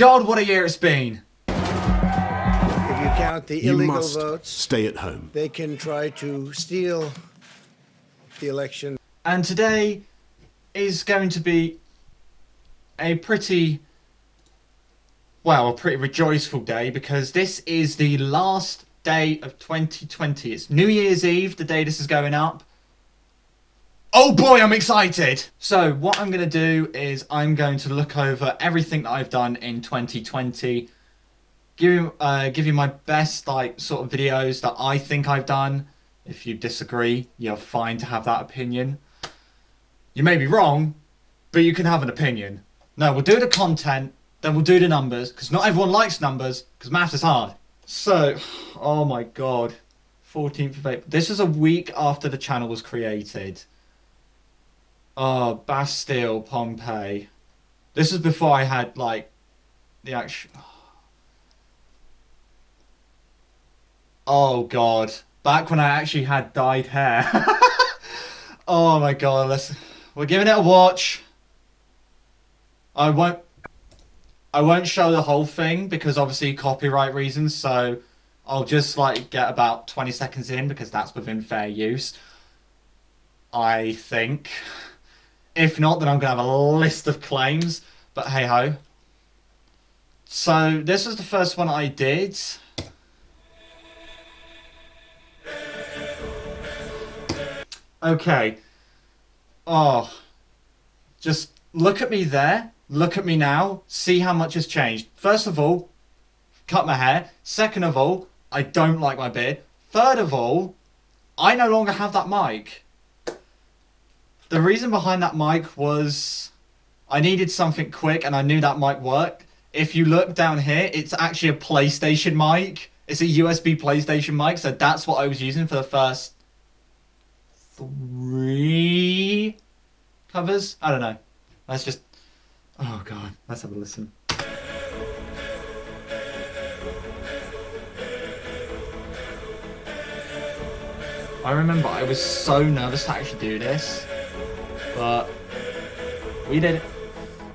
God, what a year it's been. If you count the illegal votes, stay at home. they can try to steal the election. And today is going to be a pretty rejoiceful day, because this is the last day of 2020. It's New Year's Eve, the day this is going up. Oh boy, I'm excited! So what I'm going to do is I'm going to look over everything that I've done in 2020. Give you my best sort of videos that I think I've done. If you disagree, you're fine to have that opinion. You may be wrong, but you can have an opinion. No, we'll do the content, then we'll do the numbers, because not everyone likes numbers, because maths is hard. So, oh my god, 14th of April. This is a week after the channel was created. Oh, Bastille, Pompeii. This is before I had, the actual... Oh god. Back when I actually had dyed hair. Oh my god, we're giving it a watch. I won't show the whole thing because obviously copyright reasons, so I'll just get about 20 seconds in because that's within fair use. I think. If not, then I'm going to have a list of claims, but hey ho. So this was the first one I did. Okay. Oh. Just look at me there. Look at me now. See how much has changed. First of all, cut my hair. Second of all, I don't like my beard. Third of all, I no longer have that mic. The reason behind that mic was I needed something quick and I knew that mic worked. If you look down here, it's actually a PlayStation mic. It's a USB PlayStation mic, so that's what I was using for the first 3 covers. I don't know. Let's just... Oh god, let's have a listen. I remember I was so nervous to actually do this, but we did it.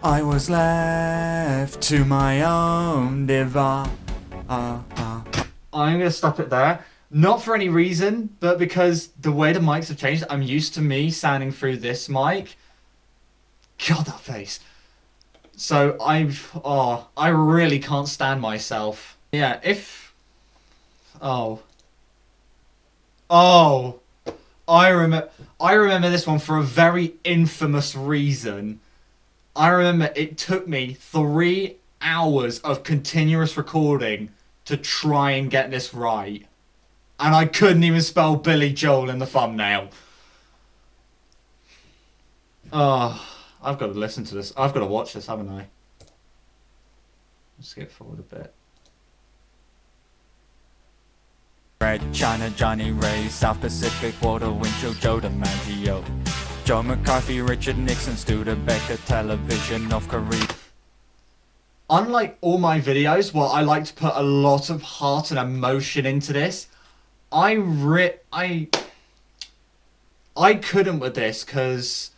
I was left to my own device. I'm gonna stop it there. Not for any reason, but because the way the mics have changed. I'm used to me sounding through this mic. God, that face. So I really can't stand myself. Yeah, I remember this one for a very infamous reason. I remember it took me 3 hours of continuous recording to try and get this right. And I couldn't even spell Billy Joel in the thumbnail. Oh, I've got to listen to this. I've got to watch this, haven't I? Let's skip forward a bit. Red China, Johnny Ray, South Pacific, Walter Winchell, Joe DiMaggio, Joe McCarthy, Richard Nixon, Studebaker, Television, North Korea. Unlike all my videos, where I like to put a lot of heart and emotion into this, I couldn't with this because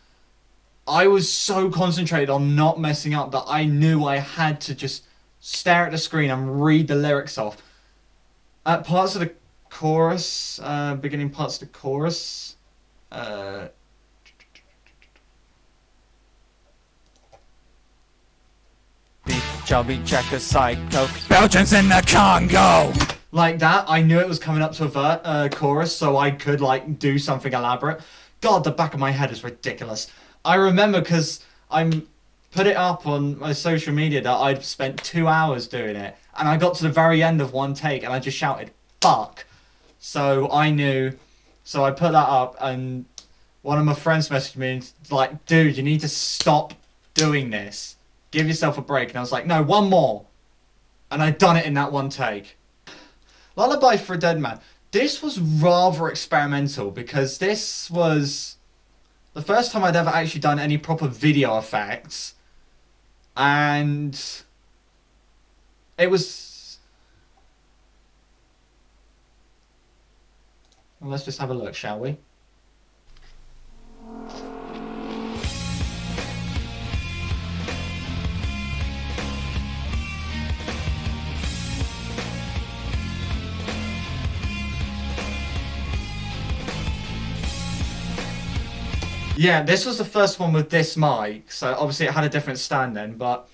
I was so concentrated on not messing up that I knew I had to just stare at the screen and read the lyrics off. At parts of the chorus, beginning parts of the chorus, Chubby Checker Psycho, Belgians in the Congo! Like that, I knew it was coming up to a chorus, so I could do something elaborate. God, the back of my head is ridiculous. I remember because I put it up on my social media that I'd spent 2 hours doing it, and I got to the very end of one take and I just shouted, fuck. So I knew, so I put that up, and one of my friends messaged me and like, dude, you need to stop doing this. Give yourself a break. And I was like, no, one more. And I'd done it in that one take. Lullaby for a Dead Man. This was rather experimental because this was the first time I'd ever actually done any proper video effects. And it was... Well, let's just have a look, shall we? Yeah, this was the first one with this mic, so obviously it had a different stand then, but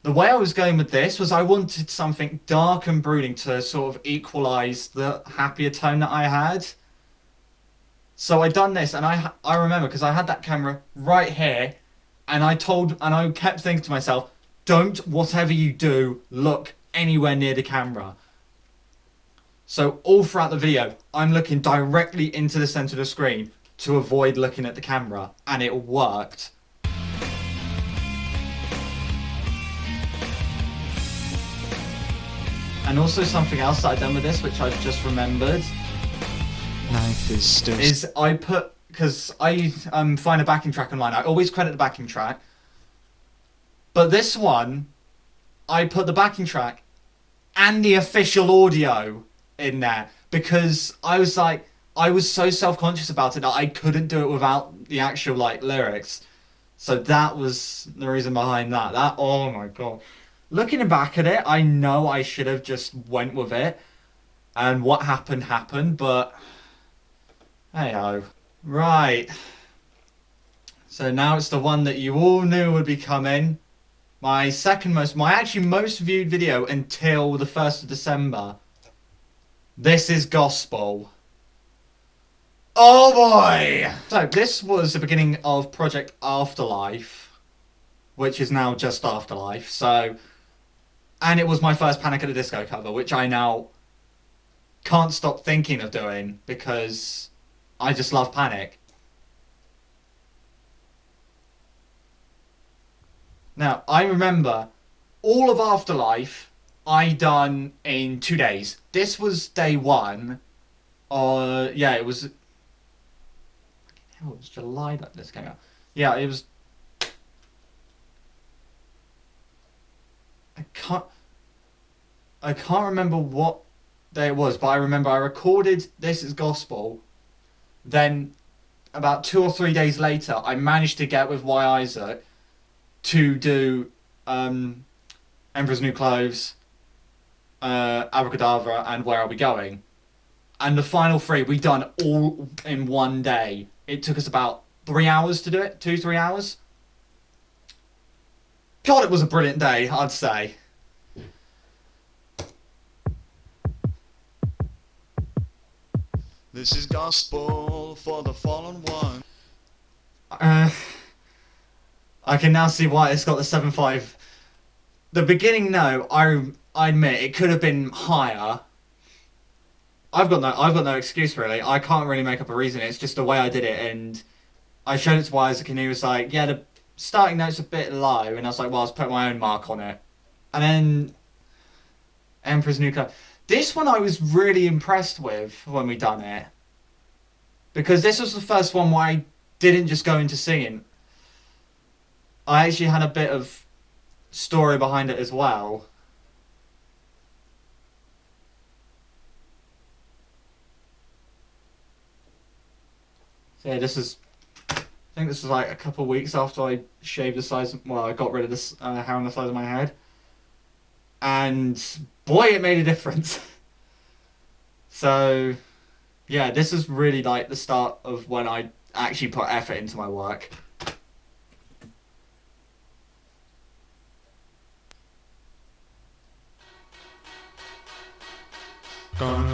the way I was going with this was I wanted something dark and brooding to sort of equalise the happier tone that I had. So I done this, and I remember, because I had that camera right here, and I kept thinking to myself, don't, whatever you do, look anywhere near the camera. So all throughout the video, I'm looking directly into the centre of the screen to avoid looking at the camera, and it worked. And also something else that I've done with this, which I've just remembered, Life is still. is I put, because I find a backing track online, I always credit the backing track, but this one, I put the backing track and the official audio in there, because I was so self-conscious about it that I couldn't do it without the actual lyrics. So that was the reason behind that. Oh my god. Looking back at it, I know I should have just went with it, and what happened happened, but hey ho. Right. So now it's the one that you all knew would be coming. My actually most viewed video until the 1st of December. This is Gospel. Oh boy! So this was the beginning of Project Afterlife, which is now just Afterlife. So, and it was my first Panic at the Disco cover, which I now can't stop thinking of doing because I just love Panic. Now, I remember all of Afterlife I done in 2 days. This was day one. Yeah, it was July that this came out. Yeah, it was. I can't remember what day it was, but I remember I recorded This Is Gospel. Then, about 2 or 3 days later, I managed to get with Y Isaac to do Emperor's New Clothes, Abracadabra, and Where Are We Going? And the final 3 we done all in one day. It took us about 3 hours to do it, 2-3 hours. God, it was a brilliant day, I'd say. This is gospel for the fallen one. I can now see why it's got the 7.5. The beginning, no, I admit it could have been higher. I've got no excuse really. I can't really make up a reason. It's just the way I did it, and I showed it to Isaac, and he was like, "Yeah, the starting note's a bit low," and I was like, "Well, I'll put my own mark on it." And then Emperor's New Clothes. This one I was really impressed with when we done it, because this was the first one where I didn't just go into singing. I actually had a bit of story behind it as well. So yeah, I think this was like a couple of weeks after I shaved the size, I got rid of this hair on the side of my head. And boy, it made a difference. So yeah, this is really like the start of when I actually put effort into my work. Putting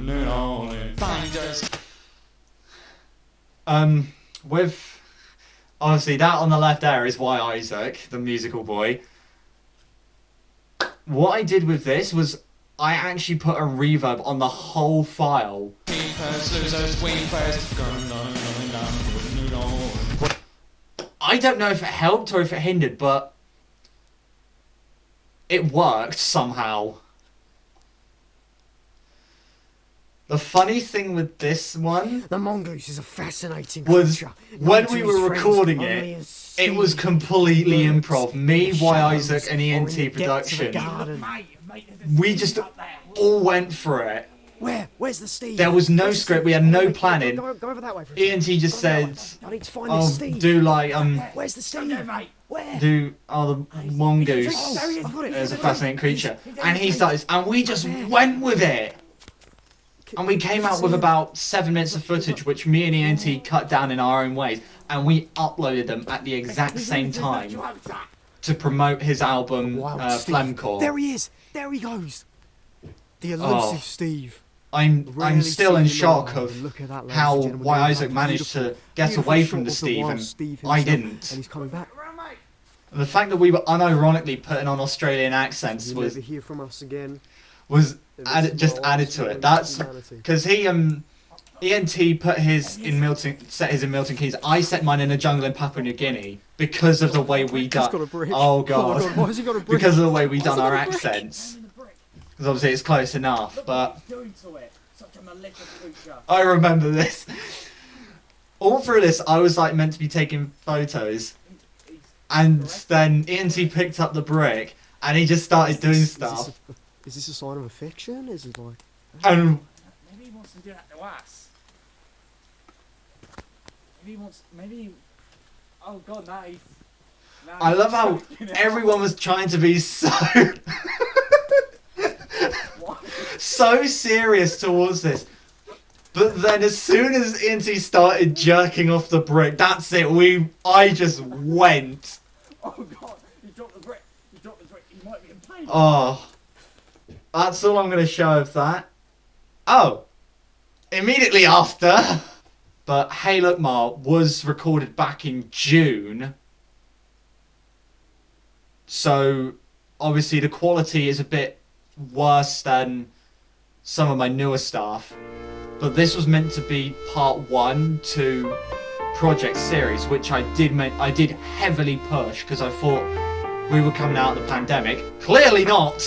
it on it. With obviously that on the left there is Y Isaac, the musical boy. What I did with this was I actually put a reverb on the whole file. I don't know if it helped or if it hindered, but it worked somehow. The funny thing with this one, The mongoose is a fascinating was creature. when Known we to were his friends recording only it, as it was Steve, completely birds, improv. Me, the Y shadows, Isaac, and or in ENT the depths of the production. garden. We just all went for it. Where's the Steve? There was no Where's the script, Steve? we had no Go planning. Go over that way for a ENT second. just Go that way. said, I need to find this Steve. do like Where's the Steve? Where? the mongoose There he is. I've got it. is a fascinating creature, and he started, and we just went with it. And we came out with about 7 minutes of footage, which me and ENT cut down in our own ways, and we uploaded them at the exact same time to promote his album, Flemcore. There he is! There he goes! The elusive Steve. I'm still in shock of Look at that, ladies how and gentlemen. why Look Isaac how managed to beautiful- get beautiful away shot from the of Steve, wild and Steve I himself. didn't. And he's coming back. The fact that we were unironically putting on Australian accents You'll was never hear from us again. just added to it. That's because ENT put his in Milton, set his in Milton Keynes. I set mine in a jungle in Papua New Guinea because of the way we He's done. got a brick. Oh god! Why has he got a brick? Because of the way we done he our got a brick? accents. Because obviously it's close enough, but I remember this. All through this, I was like meant to be taking photos, and then ENT picked up the brick and he just started doing stuff. Is this a sign of affection? Is it like... And Maybe he wants to do that to us. Maybe he wants. Maybe. Oh god, now he's. I love how everyone was trying to be so serious towards this. But then as soon as ENT started jerking off the brick, that's it, I just went. Oh god, he dropped the brick. He dropped the brick. He might be in pain. Oh. That's all I'm going to show of that. Oh. Immediately after. But Hey Look Ma was recorded back in June. So, obviously the quality is a bit worse than some of my newer stuff. But this was meant to be part 1 to Project Series, which I did heavily push because I thought we were coming out of the pandemic. Clearly not!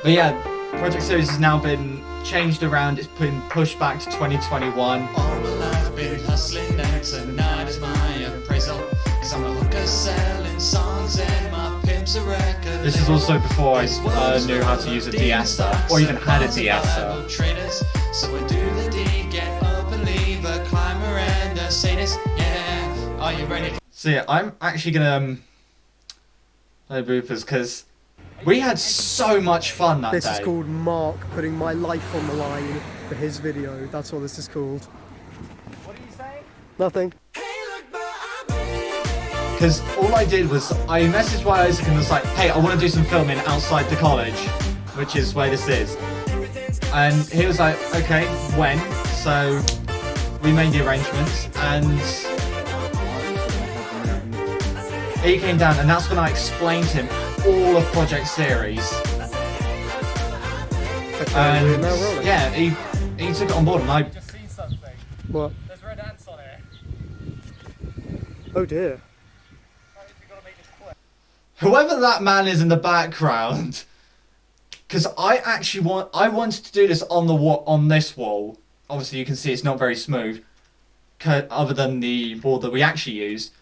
But yeah, Project Series has now been changed around, it's been pushed back to 2021. All my life I've been hustling and tonight is my appraisal. Cause I'm a hooker selling songs and my pimp's a record. This is also before I knew how to use a de-esser, or even had a de-esser. Traders, so I do the deed, get up and leave a climber and a sadist. Yeah, are you ready? So yeah, I'm actually gonna play bloopers because we had so much fun that This day. is called Mark putting my life on the line for his video. That's what this is called. What are you saying? Nothing. Because all I did was I messaged Y Isaac and was like, hey, I want to do some filming outside the college, which is where this is. And he was like, okay, when? So we made the arrangements and he came down, and that's when I explained to him all of Project Series. Okay, And we're now rolling. yeah, he took it on board, and I Just seen something. What? There's red ants on it. Oh dear. We gotta make this quick. whoever that man is in the background, because I wanted to do this on this wall. Obviously, you can see it's not very smooth, other than the board that we actually used.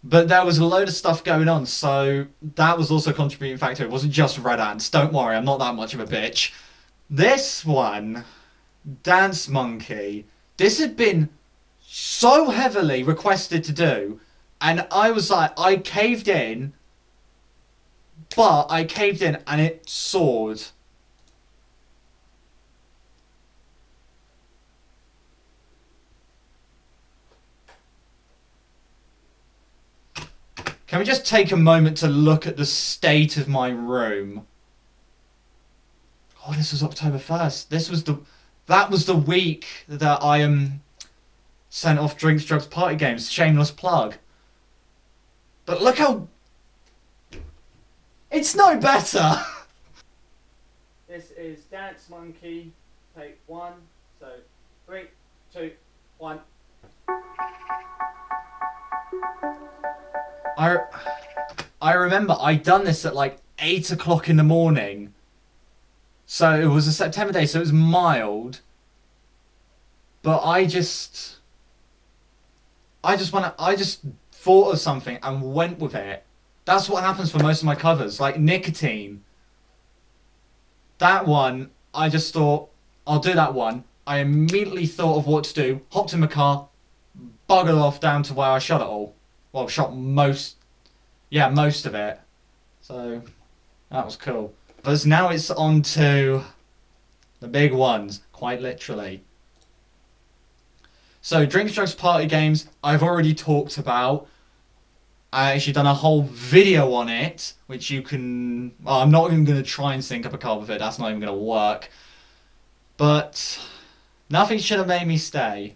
But there was a load of stuff going on, so that was also a contributing factor. It wasn't just red ants. Don't worry, I'm not that much of a bitch. This one, Dance Monkey, this had been so heavily requested to do, and I was like, I caved in, but I caved in and it soared. Can we just take a moment to look at the state of my room? Oh, this was October 1st. That was the week that I sent off Drinks, Drugs, Party Games. Shameless plug. But look how... It's no better! This is Dance Monkey, take 1. So, 3, 2, 1. I remember I'd done this at like 8 o'clock in the morning. So it was a September day, so it was mild. But I just thought of something and went with it. That's what happens for most of my covers, like Nicotine. That one, I just thought, I'll do that one. I immediately thought of what to do, hopped in my car, buggered off down to where I shot it all. Well, shot most of it. So, that was cool. But now it's on to The big ones, quite literally. So, Drinks, Drugs, Party Games, I've already talked about. I actually done a whole video on it, which you can... Well, I'm not even going to try and sync up a card with it. That's not even going to work. But nothing should have made me stay.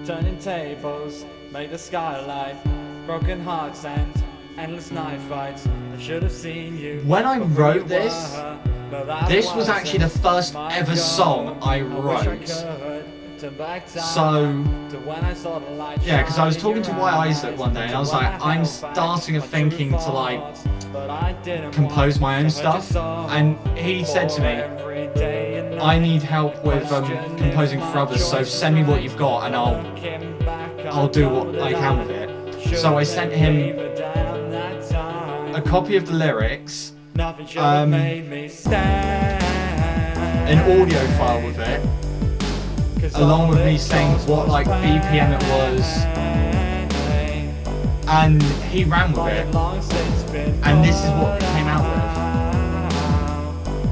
Turning tables, make the skylight, broken hearts and endless night fights. I should have seen you. When I before wrote you this, were, but I this was actually the wasn't. first My ever God, song I wish wrote. could turn back time So, to when I saw the light yeah, because I was shine in talking to your Wyatt eyes, Isaac one day, and I to was when like, I'm held starting back of my true thinking to like thoughts, but I didn't compose want my own to hurt your stuff, soul. and he said to For me, every day and I night, need help with composing for others, so send me what you've got and I'll do what I can with it. So I sent him a copy of the lyrics, an audio file with it, along with me saying what like BPM it was, and he ran with it, and this is what it came out with.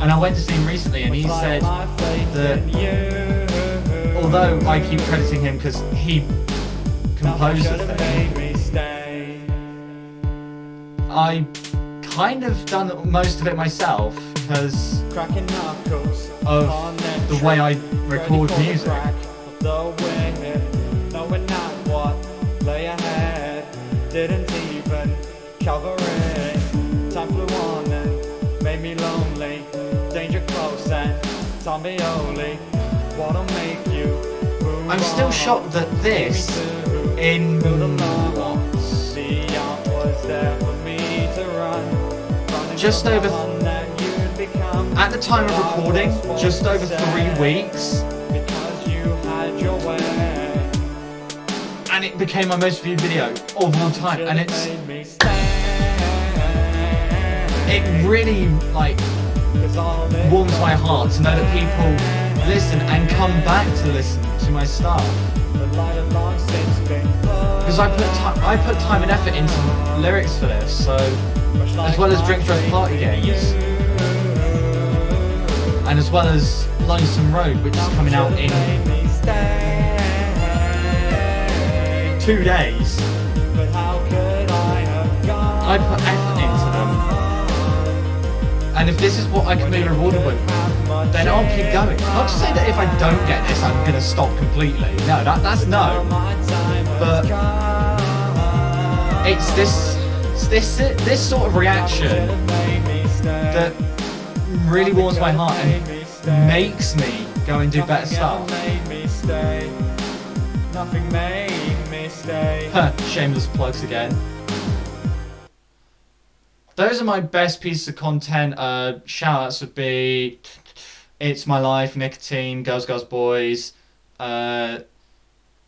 And I went to see him recently, and he said that although I keep crediting him because he composed the thing, I kind of done most of it myself because of the way I record music. Didn't even cover it. Time flew on and made me lonely. Danger close and Tombioli. Wanna make you move I'm still on. shocked that this, in what, Was there for me to run. just over, That you'd become at the time of recording, just over 3 weeks, because you had your way. and it became my most viewed video of all time, and it really like warms my heart to know that people listen and come back to listen to my stuff, because I put time and effort into lyrics for this, so as well as Drink Drugs Party Games, and as well as Lonesome Road, which is coming out in 2 days. I put effort into them, and if this is what I can be rewarded with, then I'll keep going. Not to say that if I don't get this, I'm gonna stop completely. No, that's no. But it's this sort of reaction that really warms my heart and makes me go and do better stuff. Nothing made me stay. Shameless plugs again. Those are my best pieces of content. Shout-outs would be It's My Life, Nicotine, Girls, Girls, Boys,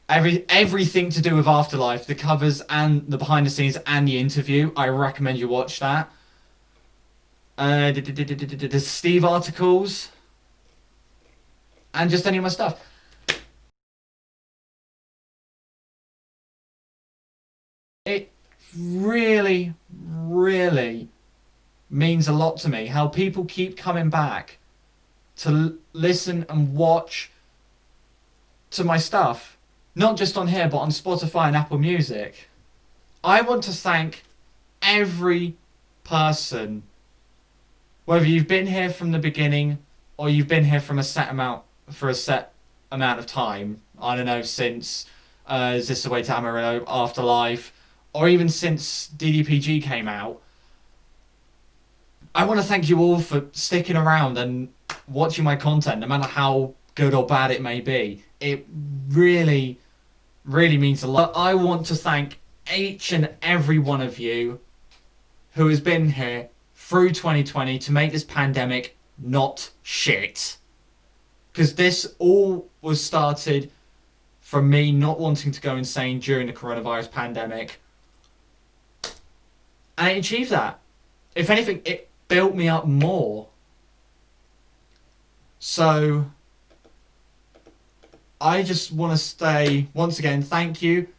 everything to do with Afterlife, the covers and the behind the scenes and the interview. I recommend you watch that. The Steve articles, and just any of my stuff. It really, really means a lot to me how people keep coming back to listen and watch to my stuff, not just on here but on Spotify and Apple Music. I want to thank every person, whether you've been here from the beginning or you've been here from a set amount of time. I don't know, since Is This the Way to Amarillo, Afterlife, or even since DDPG came out. I want to thank you all for sticking around and watching my content, no matter how good or bad it may be. It really, really means a lot. I want to thank each and every one of you who has been here through 2020 to make this pandemic not shit. Because this all was started from me not wanting to go insane during the coronavirus pandemic. And I achieved that. If anything, it built me up more. So I just want to say, once again, thank you.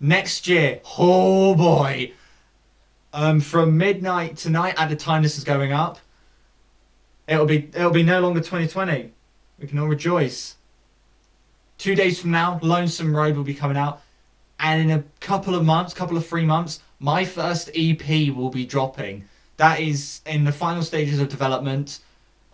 Next year, oh boy, From midnight tonight at the time this is going up, it'll be no longer 2020. We can all rejoice. 2 days from now, Lonesome Road will be coming out, and in a couple of 3 months, my first EP will be dropping. That is in the final stages of development.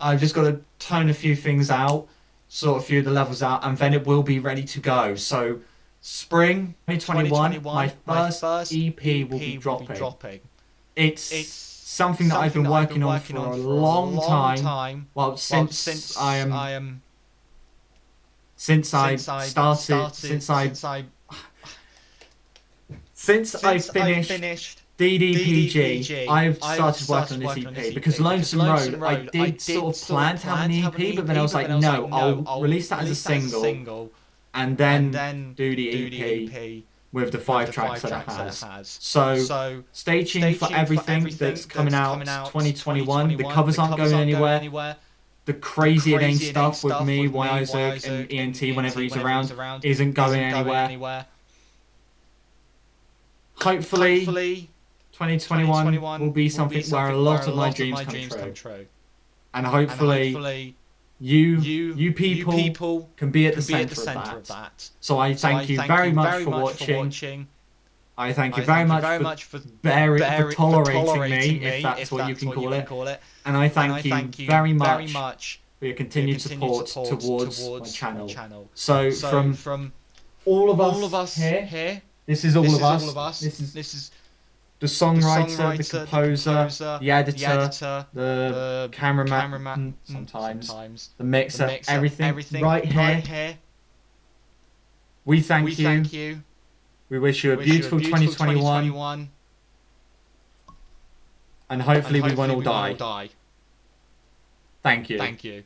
I've just got to tone a few things out, sort a few of the levels out, and then it will be ready to go. So, spring 2021, my first EP will be dropping. It's something that I've been working on for a long time. Well, since I finished DDPG, I've started working on this EP because Lonesome Road, I did sort of plan to have an EP, but then I was like, no, I'll release that as a single and then do the EP with the 5 tracks that it has. So stay tuned for everything that's coming out 2021. The covers aren't going anywhere. The crazy inane stuff with me, Y Isaac, and ENT whenever he's around isn't going anywhere. Hopefully 2021 will be something where a lot of my dreams come true. And hopefully you people can be at the centre of that. So I thank you very much for watching. I thank you very much for tolerating me, if that's what you can call it. And I thank you very much for your continued support towards my channel. So from all of us here, this is all of us. This is the songwriter, the composer, the editor, the cameraman, sometimes the mixer, everything right here. We thank you. We wish you a beautiful 2021. And hopefully we won't all die. Thank you.